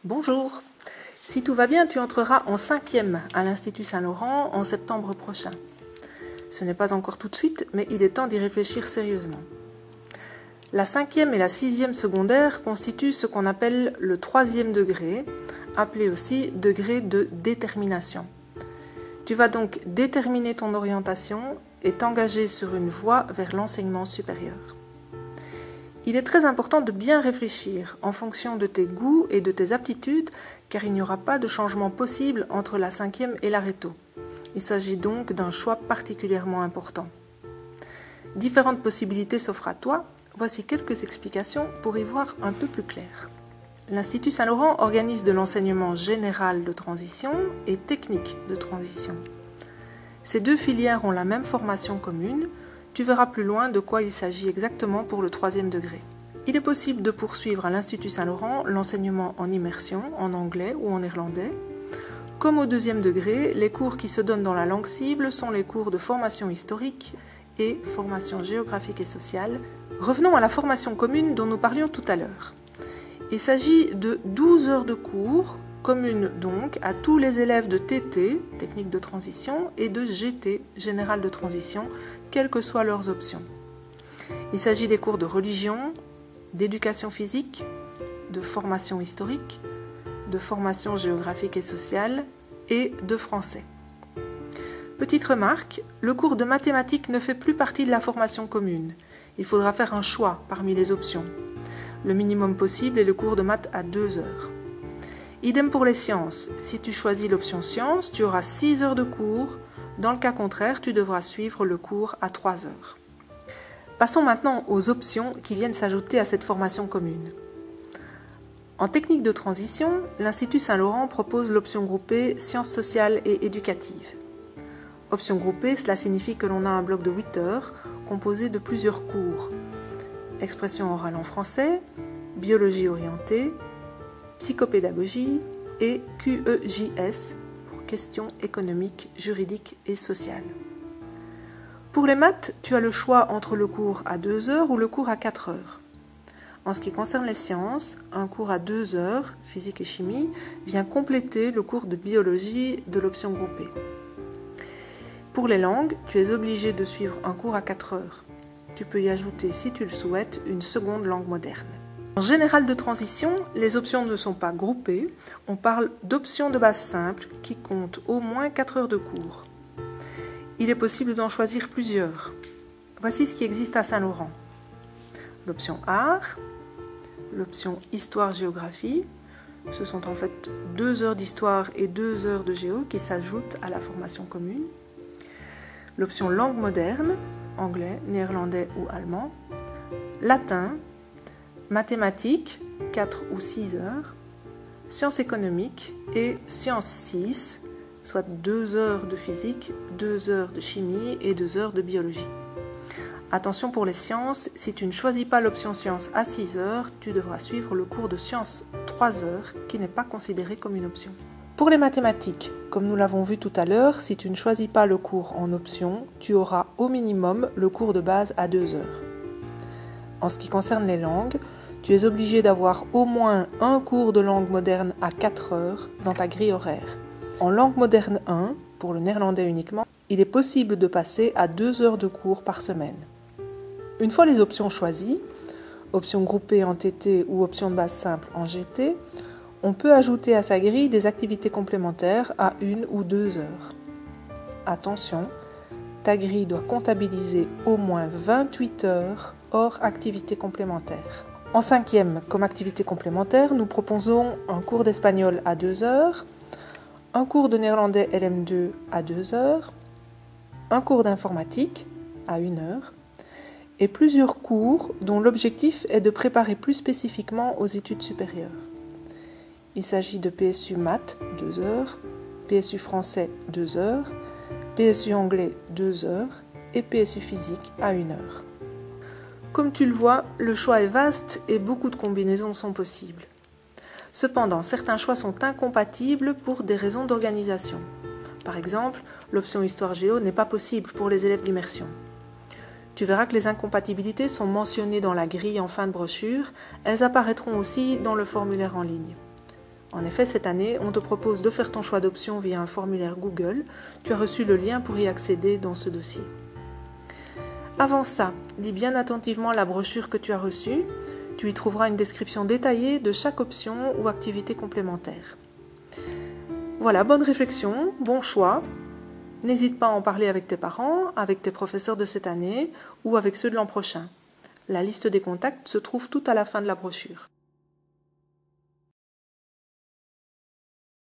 Bonjour. Si tout va bien, tu entreras en 5e à l'Institut Saint-Laurent en septembre prochain. Ce n'est pas encore tout de suite, mais il est temps d'y réfléchir sérieusement. La 5e et la 6e secondaire constituent ce qu'on appelle le 3e degré, appelé aussi degré de détermination. Tu vas donc déterminer ton orientation et t'engager sur une voie vers l'enseignement supérieur. Il est très important de bien réfléchir en fonction de tes goûts et de tes aptitudes, car il n'y aura pas de changement possible entre la 5e et la réto. Il s'agit donc d'un choix particulièrement important. Différentes possibilités s'offrent à toi. Voici quelques explications pour y voir un peu plus clair. L'Institut Saint-Laurent organise de l'enseignement général de transition et technique de transition. Ces deux filières ont la même formation commune. Tu verras plus loin de quoi il s'agit exactement pour le 3e degré. Il est possible de poursuivre à l'Institut Saint-Laurent l'enseignement en immersion, en anglais ou en néerlandais. Comme au 2e degré, les cours qui se donnent dans la langue cible sont les cours de formation historique et formation géographique et sociale. Revenons à la formation commune dont nous parlions tout à l'heure. Il s'agit de 12 heures de cours, communes donc à tous les élèves de TT, technique de transition, et de GT, général de transition, quelles que soient leurs options. Il s'agit des cours de religion, d'éducation physique, de formation historique, de formation géographique et sociale et de français. Petite remarque, le cours de mathématiques ne fait plus partie de la formation commune. Il faudra faire un choix parmi les options. Le minimum possible est le cours de maths à 2 heures. Idem pour les sciences. Si tu choisis l'option sciences, tu auras 6 heures de cours. Dans le cas contraire, tu devras suivre le cours à 3 heures. Passons maintenant aux options qui viennent s'ajouter à cette formation commune. En technique de transition, l'Institut Saint-Laurent propose l'option groupée sciences sociales et éducatives. Option groupée, cela signifie que l'on a un bloc de 8 heures composé de plusieurs cours. Expression orale en français, biologie orientée, psychopédagogie et QEJS pour questions économiques, juridiques et sociales. Pour les maths, tu as le choix entre le cours à 2 heures ou le cours à 4 heures. En ce qui concerne les sciences, un cours à 2 heures, physique et chimie, vient compléter le cours de biologie de l'option groupée. Pour les langues, tu es obligé de suivre un cours à 4 heures. Tu peux y ajouter, si tu le souhaites, une seconde langue moderne. En général de transition, les options ne sont pas groupées. On parle d'options de base simple qui comptent au moins 4 heures de cours. Il est possible d'en choisir plusieurs. Voici ce qui existe à Saint-Laurent. L'option art, l'option histoire-géographie. Ce sont en fait 2 heures d'histoire et 2 heures de géo qui s'ajoutent à la formation commune. L'option langue moderne, anglais, néerlandais ou allemand. Latin, mathématiques, 4 ou 6 heures. Sciences économiques et sciences 6, soit 2 heures de physique, 2 heures de chimie et 2 heures de biologie. Attention pour les sciences, si tu ne choisis pas l'option sciences à 6 heures, tu devras suivre le cours de sciences 3 heures qui n'est pas considéré comme une option. Pour les mathématiques, comme nous l'avons vu tout à l'heure, si tu ne choisis pas le cours en option, tu auras au minimum le cours de base à 2 heures. En ce qui concerne les langues, tu es obligé d'avoir au moins un cours de langue moderne à 4 heures dans ta grille horaire. En langue moderne 1, pour le néerlandais uniquement, il est possible de passer à 2 heures de cours par semaine. Une fois les options choisies, option groupée en TT ou option de base simple en GT, on peut ajouter à sa grille des activités complémentaires à 1 ou 2 heures. Attention, ta grille doit comptabiliser au moins 28 heures hors activités complémentaires. En 5e, comme activité complémentaire, nous proposons un cours d'espagnol à 2 heures, un cours de néerlandais LM2 à 2 heures, un cours d'informatique à 1 heure, et plusieurs cours dont l'objectif est de préparer plus spécifiquement aux études supérieures. Il s'agit de PSU maths 2 heures, PSU français 2 heures, PSU anglais 2 heures et PSU physique à 1 heure. Comme tu le vois, le choix est vaste et beaucoup de combinaisons sont possibles. Cependant, certains choix sont incompatibles pour des raisons d'organisation. Par exemple, l'option histoire-géo n'est pas possible pour les élèves d'immersion. Tu verras que les incompatibilités sont mentionnées dans la grille en fin de brochure. Elles apparaîtront aussi dans le formulaire en ligne. En effet, cette année, on te propose de faire ton choix d'option via un formulaire Google. Tu as reçu le lien pour y accéder dans ce dossier. Avant ça, lis bien attentivement la brochure que tu as reçue. Tu y trouveras une description détaillée de chaque option ou activité complémentaire. Voilà, bonne réflexion, bon choix. N'hésite pas à en parler avec tes parents, avec tes professeurs de cette année ou avec ceux de l'an prochain. La liste des contacts se trouve tout à la fin de la brochure.